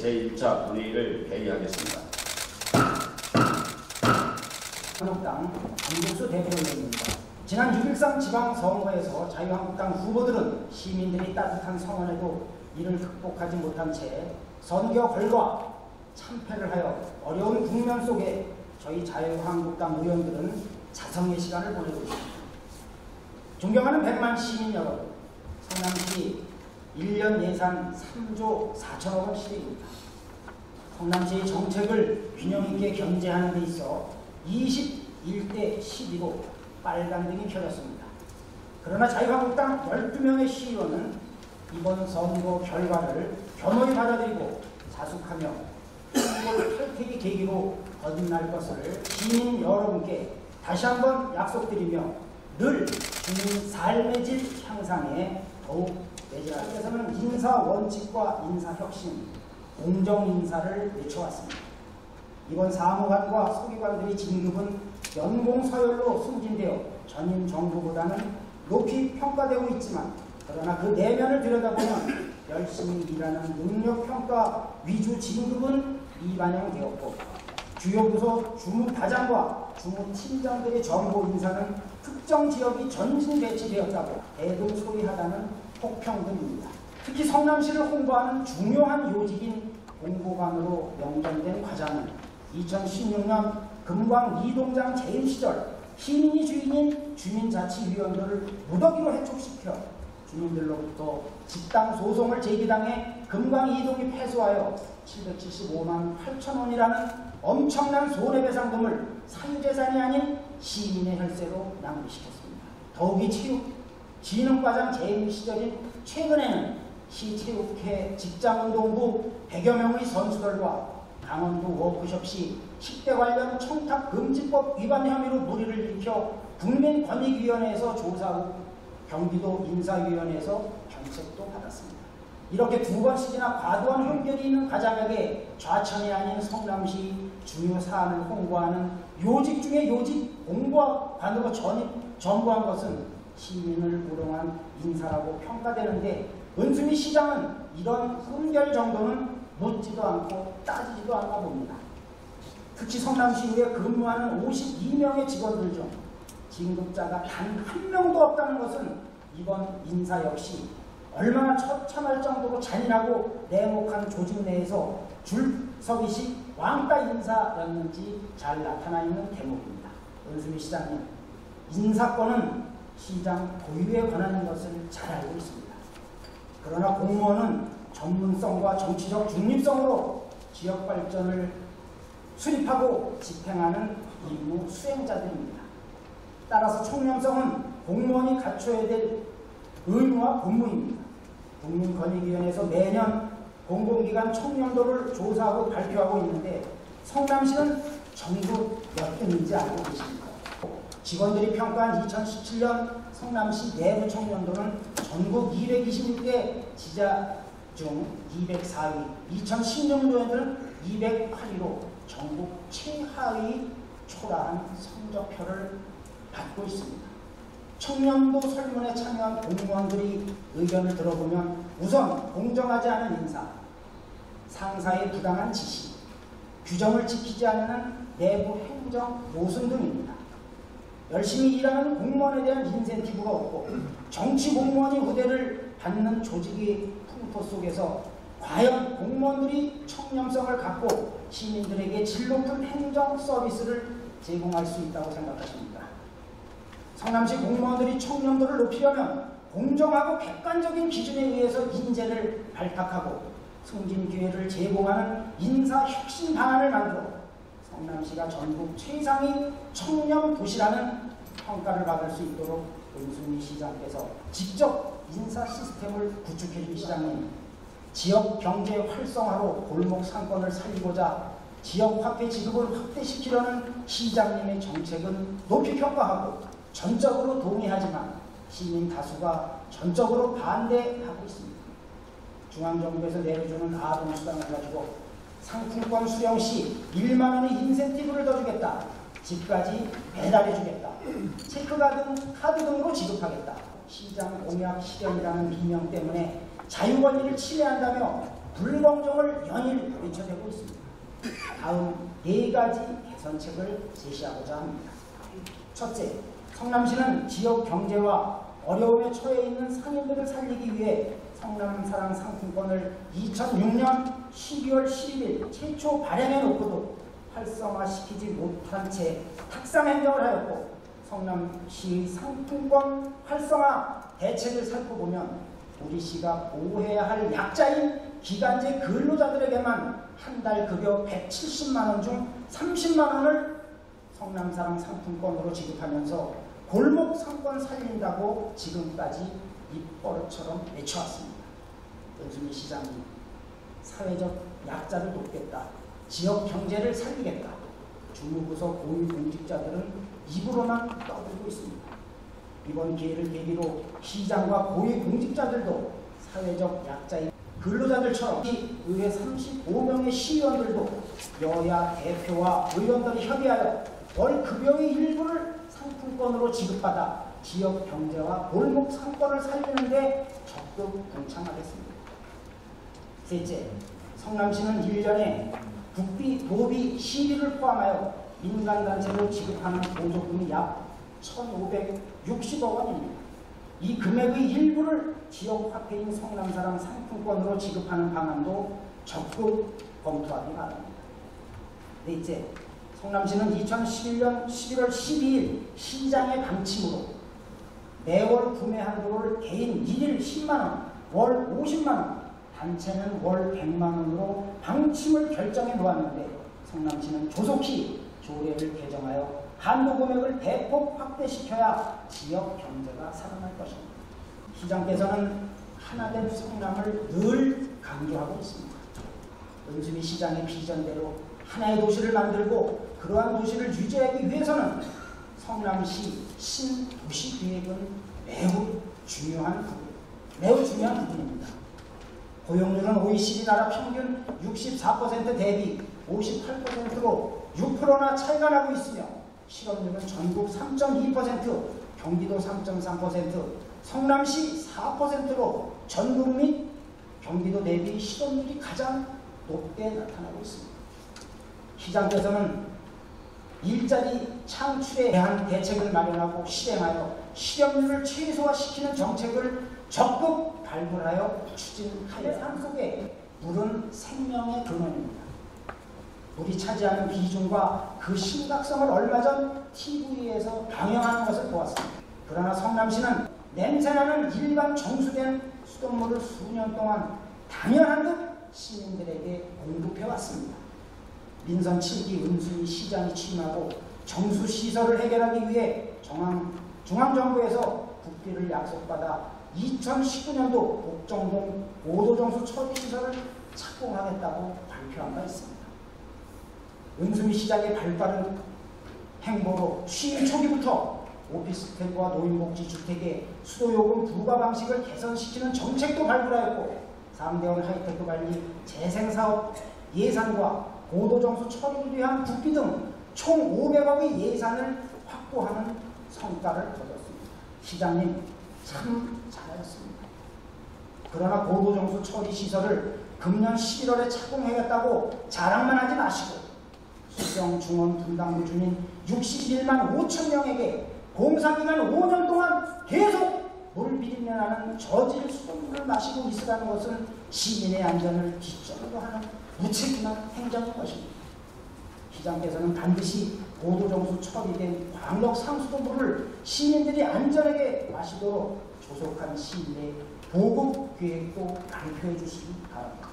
제1차 본회의를 개의하겠습니다. 한국당 안국수 대표의원입니다. 지난 6.13 지방선거에서 자유한국당 후보들은 시민들이 따뜻한 성원에도 이를 극복하지 못한 채 선거 결과 참패를 하여 어려운 국면 속에 저희 자유한국당 의원들은 자성의 시간을 보내고 있습니다. 존경하는 100만 시민 여러분, 성남시 1년 예산 3조 4천억 원 시대입니다. 성남시의 정책을 균형 있게 견제하는 데 있어 21대 12로 빨간등이 켜졌습니다. 그러나 자유한국당 12명의 시의원은 이번 선거 결과를 겸허히 받아들이고 자숙하며 선거 탈퇴의 계기로 거듭날 것을 시민 여러분께 다시 한번 약속드리며 늘 주민 삶의 질 향상에 더욱 매진하께서는 인사 원칙과 인사 혁신, 공정 인사를 외쳐왔습니다. 이번 사무관과 서기관들의 진급은 연공 서열로 승진되어 전임 정부보다는 높이 평가되고 있지만, 그러나 그 내면을 들여다보면 열심히 일하는 능력평가 위주 진급은 미반영되었고, 주요 부서 주무과장과 주무팀장들의 정보 인사는 특정 지역이 전진 배치되었다고 대등소리하다는 혹평들입니다. 특히 성남시를 홍보하는 중요한 요직인 공보관으로 명정된 과장은 2016년 금광 이동장 재임 시절 시민이 주인인 주민자치위원회를 무더기로 해촉시켜 주민들로부터 집당 소송을 제기당해 금광 이동이 패소하여 775만 8천 원이라는 엄청난 손해배상금을 사유재산이 아닌 시민의 혈세로 낭비시켰습니다. 더욱이 체육진흥과장 재임 시절인 최근에는 시체육회 직장운동부 100여 명의 선수들과 강원도 워크숍 시 10대 관련 청탁금지법 위반 혐의로 물의를 일으켜 국민권익위원회에서 조사 후 경기도 인사위원회에서 견책도 받았습니다. 이렇게 두 번씩이나 과도한 흠결이 있는 과장에게 좌천이 아닌 성남시 주요 사안을 홍보하는 요직 중에 요직 공보관으로 전부한 것은 시민을 우롱한 인사라고 평가되는데, 은수미 시장은 이런 흠결 정도는 묻지도 않고 따지지도 않나 봅니다. 특히 성남시의회 근무하는 52명의 직원들 중 진급자가 단 한 명도 없다는 것은 이번 인사 역시 얼마나 처참할 정도로 잔인하고 냉혹한 조직 내에서 줄서기식 왕따 인사였는지 잘 나타나 있는 대목입니다. 은수미 시장님, 인사권은 시장 고유의 권한인 것을 잘 알고 있습니다. 그러나 공무원은 전문성과 정치적 중립성으로 지역 발전을 수립하고 집행하는 임무 수행자들입니다. 따라서 청렴성은 공무원이 갖춰야 될 의무와 본무입니다. 국민권익위원회에서 매년 공공기관 청렴도를 조사하고 발표하고 있는데, 성남시는 전국 몇 등인지 알고 계십니까? 직원들이 평가한 2017년 성남시 내부 청렴도는 전국 226개 지자 중 204위, 2016년에는 208위로 전국 최하위 초라한 성적표를 받고 있습니다. 청렴도 설문에 참여한 공무원들이 의견을 들어보면 우선 공정하지 않은 인사, 상사의 부당한 지시, 규정을 지키지 않는 내부 행정 모순 등입니다. 열심히 일하는 공무원에 대한 인센티브가 없고 정치 공무원이 후대를 받는 조직의 풍토 속에서 과연 공무원들이 청렴성을 갖고 시민들에게 질 높은 행정 서비스를 제공할 수 있다고 생각하십니까? 성남시 공무원들이 청렴도를 높이려면 공정하고 객관적인 기준에 의해서 인재를 발탁하고 승진 기회를 제공하는 인사 혁신 방안을 만들어 성남시가 전국 최상위 청렴 도시라는 평가를 받을 수 있도록 은수미 시장께서 직접 인사 시스템을 구축해 주기 시장님, 지역 경제 활성화로 골목 상권을 살리고자 지역 화폐 지급을 확대시키려는 시장님의 정책은 높이 평가하고 전적으로 동의하지만 시민 다수가 전적으로 반대하고 있습니다. 중앙정부에서 내려주는 아동수당을 가지고 상품권 수령 시 1만 원의 인센티브를 더 주겠다, 집까지 배달해 주겠다, 체크카드 등으로 지급하겠다, 시장 공약 실현이라는 비명 때문에 자유권리를 침해한다며 불공정을 연일 외쳐대고 있습니다. 다음 4가지 개선책을 제시하고자 합니다. 첫째, 성남시는 지역 경제와 어려움에 처해 있는 상인들을 살리기 위해 성남사랑 상품권을 2006년 12월 11일 최초 발행해 놓고도 활성화시키지 못한 채 탁상 행정을 하였고, 성남시의 상품권 활성화 대책을 살펴보면 우리 시가 보호해야 할 약자인 기간제 근로자들에게만 한 달 급여 170만 원 중 30만 원을 성남사랑 상품권으로 지급하면서 골목 상권 살린다고 지금까지 입버릇처럼 외쳐왔습니다. 은수미 시장님, 사회적 약자를 돕겠다, 지역 경제를 살리겠다, 주무부서 고위공직자들은 입으로만 떠들고 있습니다. 이번 기회를 계기로 시장과 고위공직자들도 사회적 약자인 근로자들처럼 의회 35명의 시의원들도 여야 대표와 의원들이 협의하여 월 급여의 일부를 상품권으로 지급받아 지역 경제와 골목 상권을 살리는 데 적극 동참하겠습니다. 셋째, 성남시는 1년에 국비, 도비, 시비를 포함하여 민간단체로 지급하는 보조금이 약 1,560억 원입니다. 이 금액의 일부를 지역화폐인 성남사랑 상품권으로 지급하는 방안도 적극 검토하기 바랍니다. 넷째, 성남시는 2011년 11월 12일 시장의 방침으로 매월 구매 한도를 개인 1일 10만원, 월 50만원, 단체는 월 100만원으로 방침을 결정해 놓았는데, 성남시는 조속히 조례를 개정하여 한도 금액을 대폭 확대시켜야 지역 경제가 살아날 것입니다. 시장께서는 하나된 성남을 늘 강조하고 있습니다. 은수미 시장의 비전대로 하나의 도시를 만들고 그러한 도시를 유지하기 위해서는 성남시 신도시계획은 매우 중요한 부분입니다. 고용률은 OECD 나라 평균 64% 대비 58%로 6%나 차이가 나고 있으며, 실업률은 전국 3.2%, 경기도 3.3%, 성남시 4%로 전국 및 경기도 대비 실업률이 가장 높게 나타나고 있습니다. 시장께서는 일자리 창출에 대한 대책을 마련하고 실행하여 실업률을 최소화시키는 정책을 적극 발굴하여 추진하여 삶 속에 물은 생명의 근원입니다. 물이 차지하는 비중과 그 심각성을 얼마 전 TV에서 방영하는 것을 보았습니다. 그러나 성남시는 냄새나는 일반 정수된 수돗물을 수년 동안 당연한 듯 시민들에게 공급해왔습니다. 민선 7기 은수미 시장이 취임하고 정수시설을 해결하기 위해 중앙정부에서 국비를 약속받아 2019년도 옥정동 고도정수 처리시설을 착공하겠다고 발표한 바 있습니다. 은수미 시장의 발빠른 행보로 취임 초기부터 오피스텔과 노인복지주택의 수도요금 부과 방식을 개선시키는 정책도 발굴하였고, 3대원 하이테크 관리 재생사업 예산과 고도정수 처리를 위한 국비 등 총 500억의 예산을 확보하는 성과를 거뒀습니다. 시장님, 참 잘하셨습니다. 그러나 고도정수 처리 시설을 금년 11월에 착공하겠다고 자랑만 하지 마시고, 수정 중원 분담부 주민 61만 5천 명에게 공사기간 5년 동안 계속 물 비린내 나는 저질 수돗물을 마시고 있으라는 것은 시민의 안전을 뒷전으로 하는 무책임한 행정인 것입니다. 시장께서는 반드시 고도정수 처리된 광역 상수도물을 시민들이 안전하게 마시도록 조속한 시일 내에 보급 계획도 발표해 주시기 바랍니다.